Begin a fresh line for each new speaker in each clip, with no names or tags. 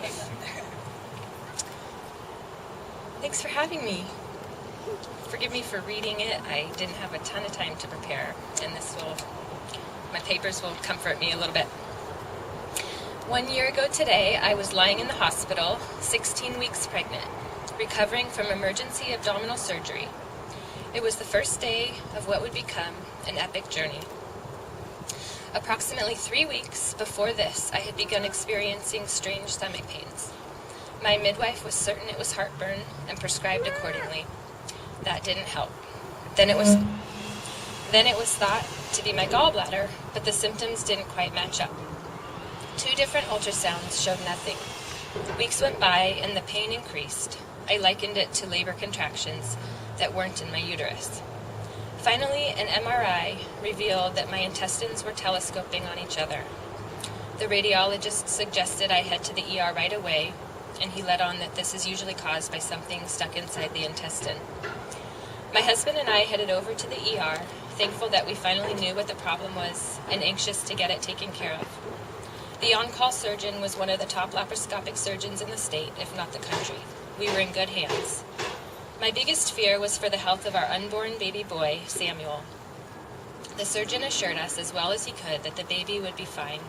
Okay. Thanks for having me. Forgive me for reading it. I didn't have a ton of time to prepare, and my papers will comfort me a little bit. 1 year ago today, I was lying in the hospital, 16 weeks pregnant, recovering from emergency abdominal surgery. It was the first day of what would become an epic journey. Approximately 3 weeks before this, I had begun experiencing strange stomach pains. My midwife was certain it was heartburn and prescribed accordingly. That didn't help. Then it was thought to be my gallbladder, but the symptoms didn't quite match up. 2 different ultrasounds showed nothing. Weeks went by and the pain increased. I likened it to labor contractions that weren't in my uterus. Finally, an MRI revealed that my intestines were telescoping on each other. The radiologist suggested I head to the ER right away, and he let on that this is usually caused by something stuck inside the intestine. My husband and I headed over to the ER, thankful that we finally knew what the problem was and anxious to get it taken care of. The on-call surgeon was one of the top laparoscopic surgeons in the state, if not the country. We were in good hands. My biggest fear was for the health of our unborn baby boy, Samuel. The surgeon assured us as well as he could that the baby would be fine.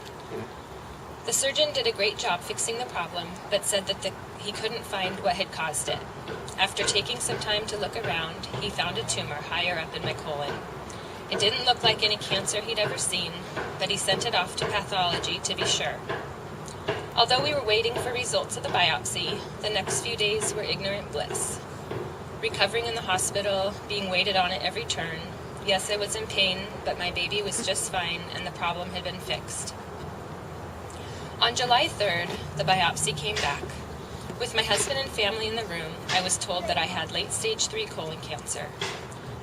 The surgeon did a great job fixing the problem, but said that he couldn't find what had caused it. After taking some time to look around, he found a tumor higher up in my colon. It didn't look like any cancer he'd ever seen, but he sent it off to pathology to be sure. Although we were waiting for results of the biopsy, the next few days were ignorant bliss. Recovering in the hospital, being waited on at every turn. Yes, I was in pain, but my baby was just fine and the problem had been fixed. On July 3rd, the biopsy came back. With my husband and family in the room, I was told that I had late stage 3 colon cancer.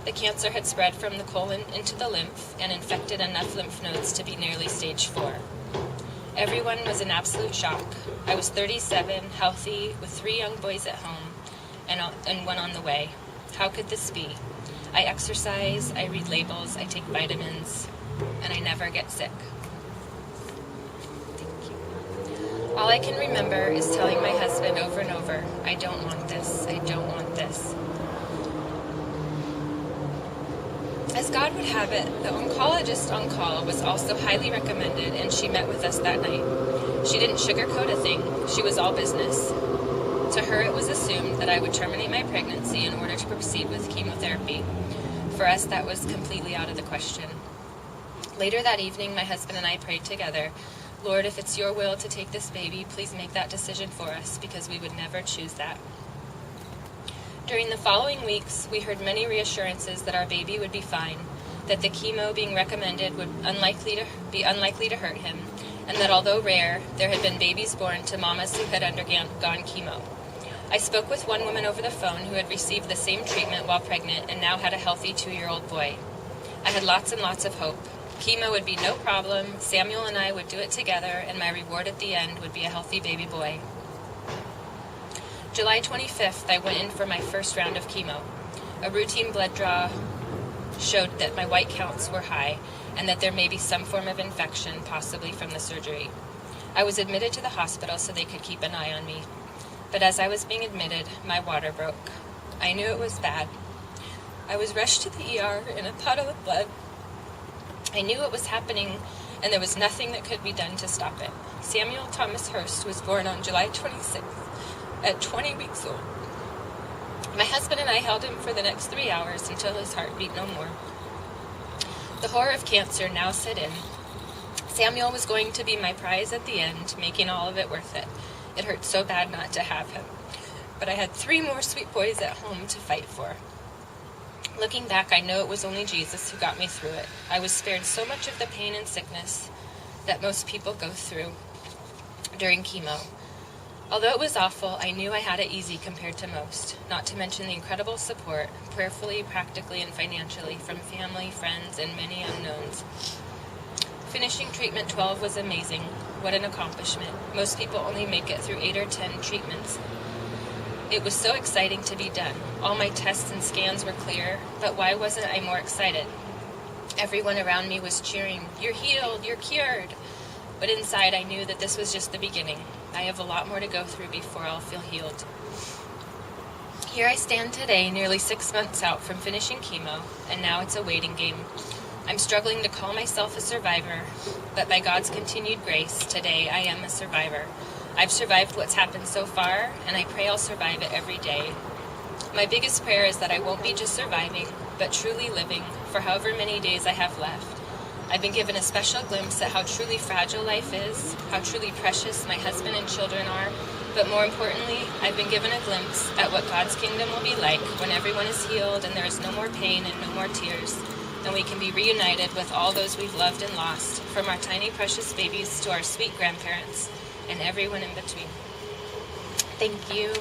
The cancer had spread from the colon into the lymph and infected enough lymph nodes to be nearly stage 4. Everyone was in absolute shock. I was 37, healthy, with 3 young boys at home, and one on the way. How could this be? I exercise, I read labels, I take vitamins, and I never get sick. Thank you. All I can remember is telling my husband over and over, I don't want this, I don't want this. As God would have it, the oncologist on call was also highly recommended, and she met with us that night. She didn't sugarcoat a thing. She was all business. To her, it was assumed that I would terminate my pregnancy in order to proceed with chemotherapy. For us, that was completely out of the question. Later that evening, my husband and I prayed together, Lord, if it's your will to take this baby, please make that decision for us, because we would never choose that. During the following weeks, we heard many reassurances that our baby would be fine, that the chemo being recommended would be unlikely to hurt him, and that although rare, there had been babies born to mamas who had undergone chemo. I spoke with one woman over the phone who had received the same treatment while pregnant and now had a healthy 2-year-old boy. I had lots and lots of hope. Chemo would be no problem, Samuel and I would do it together, and my reward at the end would be a healthy baby boy. July 25th, I went in for my first round of chemo. A routine blood draw showed that my white counts were high and that there may be some form of infection, possibly from the surgery. I was admitted to the hospital so they could keep an eye on me. But as I was being admitted, my water broke. I knew it was bad. I was rushed to the ER in a puddle of blood. I knew what was happening, and there was nothing that could be done to stop it. Samuel Thomas Hurst was born on July 26th at 20 weeks old. My husband and I held him for the next 3 hours until his heart beat no more. The horror of cancer now set in. Samuel was going to be my prize at the end, making all of it worth it. It hurt so bad not to have him. But I had 3 more sweet boys at home to fight for. Looking back, I know it was only Jesus who got me through it. I was spared so much of the pain and sickness that most people go through during chemo. Although it was awful, I knew I had it easy compared to most, not to mention the incredible support, prayerfully, practically, and financially, from family, friends, and many unknowns. Finishing treatment 12 was amazing. What an accomplishment. Most people only make it through 8 or 10 treatments. It was so exciting to be done. All my tests and scans were clear, but why wasn't I more excited? Everyone around me was cheering, "You're healed, you're cured." But inside, I knew that this was just the beginning. I have a lot more to go through before I'll feel healed. Here I stand today, nearly 6 months out from finishing chemo, and now it's a waiting game. I'm struggling to call myself a survivor, but by God's continued grace, today I am a survivor. I've survived what's happened so far, and I pray I'll survive it every day. My biggest prayer is that I won't be just surviving, but truly living for however many days I have left. I've been given a special glimpse at how truly fragile life is, how truly precious my husband and children are, but more importantly, I've been given a glimpse at what God's kingdom will be like when everyone is healed and there is no more pain and no more tears, and we can be reunited with all those we've loved and lost, from our tiny precious babies to our sweet grandparents, and everyone in between. Thank you.